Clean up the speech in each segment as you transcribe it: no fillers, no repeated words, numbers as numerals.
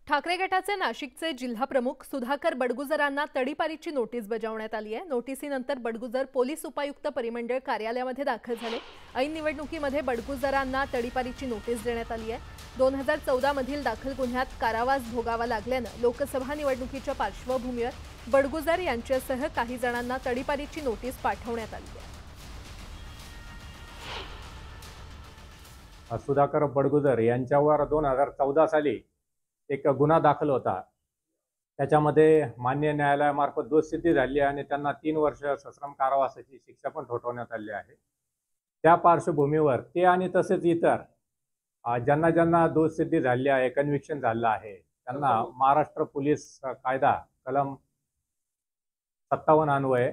ठाकरे गटाचे नाशिकचे जिल्हा प्रमुख सुधाकर बडगुजरांना तडीपारीची नोटीस बजावण्यात आली आहे। नोटीसीनंतर बडगुजर पोलीस उपायुक्त परिमंडळ कार्यालयामध्ये दाखल झाले। ऐन निवडणुकीमध्ये बडगुजरांना तडीपारीची नोटीस देण्यात आली आहे। 2014 मधील दाखल गुन्ह्यात कारावास भोगावा लागल्याने लोकसभा निवडणुकीच्या पार्श्वभूमीवर बडगुजर यांच्यासह काही जणांना तडीपारीची नोटीस पाठवण्यात आली आहे। सुधाकर बडगुजर यांच्यावर 2014 साली एक गुन्हा दाखल होता। त्याच्यामध्ये मान्य न्यायालयामार्फत दोषसिद्धी झाली आणि त्यांना 3 वर्ष सश्रम कारावासाची शिक्षा पण ठोठावण्यात आली आहे। त्या पार्श्वभूमीवर ते आणि तसेच इतर ज्यांना ज्यांना दोषसिद्धी झाली आहे, कन्व्हिक्शन झालं आहे, त्यांना महाराष्ट्र पोलीस कायदा कलम 57 अन्वये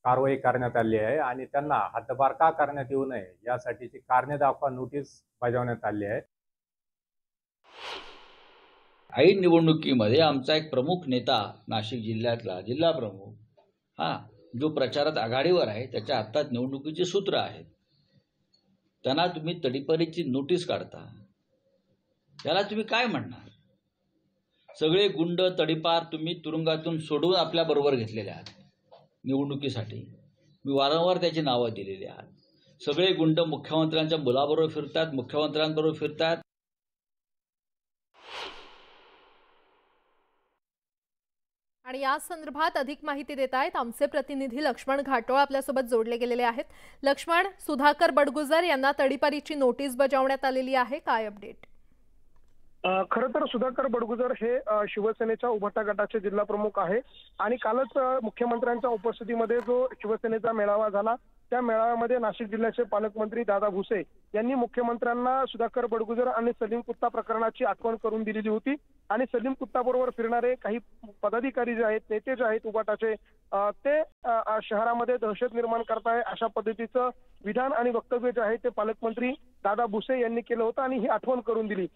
कारवाई करण्यात आली आहे आणि त्यांना हद्दपार का करण्यात येऊ नये यासाठीची कारणे दाखवा नोटीस बजावण्यात आली आहे। ऐन निवडणुकीमध्ये आमचा एक प्रमुख नेता नाशिक जिल्ह्यातला जिल्हा प्रमुख जो प्रचारात आघाडीवर आहे, त्याच्या हातात निवडणुकीचे सूत्र आहेत, त्यांना तुम्ही तडीपारीची नोटीस काढता, त्याला तुम्ही काय म्हणणार? सगळे गुंड तडीपार तुम्ही तुरुंगातून सोडून आपल्या बरोबर घेतलेले आहात निवडणुकीसाठी। मी वारंवार त्याची नावं दिलेली आहेत। सगळे गुंड मुख्यमंत्र्यांच्या मुलाबरोबर फिरतात, मुख्यमंत्र्यांबरोबर फिरतात। आणि या संदर्भात अधिक माहिती देत आहेत आमचे प्रतिनिधी लक्ष्मण घाटोळ आपल्यासोबत जोडले गेलेले आहेत। लक्ष्मण, सुधाकर बडगुजर यांना तडीपारीची नोटीस बजावण्यात आलेली आहे, काय अपडेट? खरं तर सुधाकर बडगुजर हे शिवसेनेच्या उभाटा गटाचे जिल्हा प्रमुख आहे आणि कालच मुख्यमंत्र्यांच्या उपस्थितीमध्ये जो शिवसेनेचा मेळावा झाला, त्या मेळाव्यामध्ये नाशिक जिल्ह्याचे पालकमंत्री दादा भुसे यांनी मुख्यमंत्र्यांना सुधाकर बडगुजर आणि सलीम कुत्ता प्रकरणाची आठवण करून दिलेली होती आणि सलीम कुत्ता बरोबर फिरणारे काही पदाधिकारी जे आहेत, नेते जे आहेत उभाटाचे, ते शहरामध्ये दहशत निर्माण करताय अशा पद्धतीचं विधान आणि वक्तव्य जे आहे ते पालकमंत्री दादा भुसे यांनी केलं होतं आणि ही आठवण करून दिली।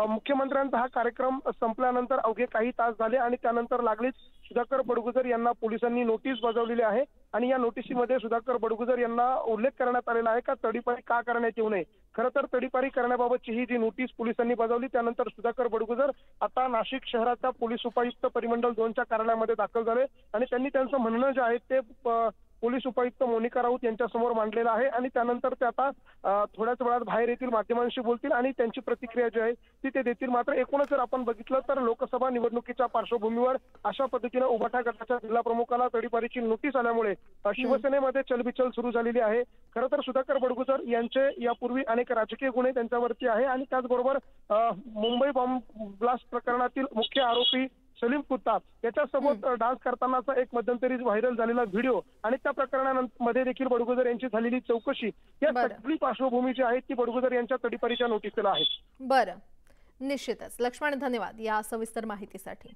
मुख्यमंत्र्यांचा हा कार्यक्रम संपल्यानंतर अवघे काही तास झाले आणि त्यानंतर लागलीच सुधाकर बडगुजर यांना पोलिसांनी नोटीस बजावलेली आहे आणि या नोटीसीमध्ये सुधाकर बडगुजर यांना उल्लेख करण्यात आलेला आहे का तडीपारी का करण्यात येऊ नये। खरं तर तडीपारी करण्याबाबतची ही जी नोटीस पोलिसांनी बजावली त्यानंतर सुधाकर बडगुजर आता नाशिक शहराच्या पोलीस उपायुक्त परिमंडळ 2च्या कार्यालयामध्ये दाखल झाले आणि त्यांनी त्यांचं म्हणणं जे आहे ते पोलीस उपायुक्त मोनिका राऊत यांच्यासमोर मांडलेलं आहे आणि त्यानंतर ते आता थोड्याच वेळात बाहेर येतील, माध्यमांशी बोलतील आणि त्यांची प्रतिक्रिया जी आहे ती ते देतील। मात्र एकूणच जर आपण बघितलं तर लोकसभा निवडणुकीच्या पार्श्वभूमीवर अशा पद्धतीने उभाटा गटाच्या जिल्हा प्रमुखाला तडीपारीची नोटीस आल्यामुळे शिवसेनेमध्ये चलबिचल सुरू झालेली आहे। खरं तर सुधाकर बडगुजर यांचे यापूर्वी अनेक राजकीय गुन्हे त्यांच्यावरती आहे आणि त्याचबरोबर मुंबई बॉम्ब ब्लास्ट प्रकरणातील मुख्य आरोपी सलीम कुत्ता याच्यासोबत डान्स करतानाचा एक मध्यंतरी व्हायरल झालेला व्हिडिओ आणि त्या प्रकरणामध्ये देखील बडगुजर यांची झालेली चौकशी या सगळी पार्श्वभूमी जी आहे ती बडगुजर यांच्या तडीपारीच्या नोटीसला आहे। बरं, निश्चितच लक्ष्मण, धन्यवाद या सविस्तर माहितीसाठी।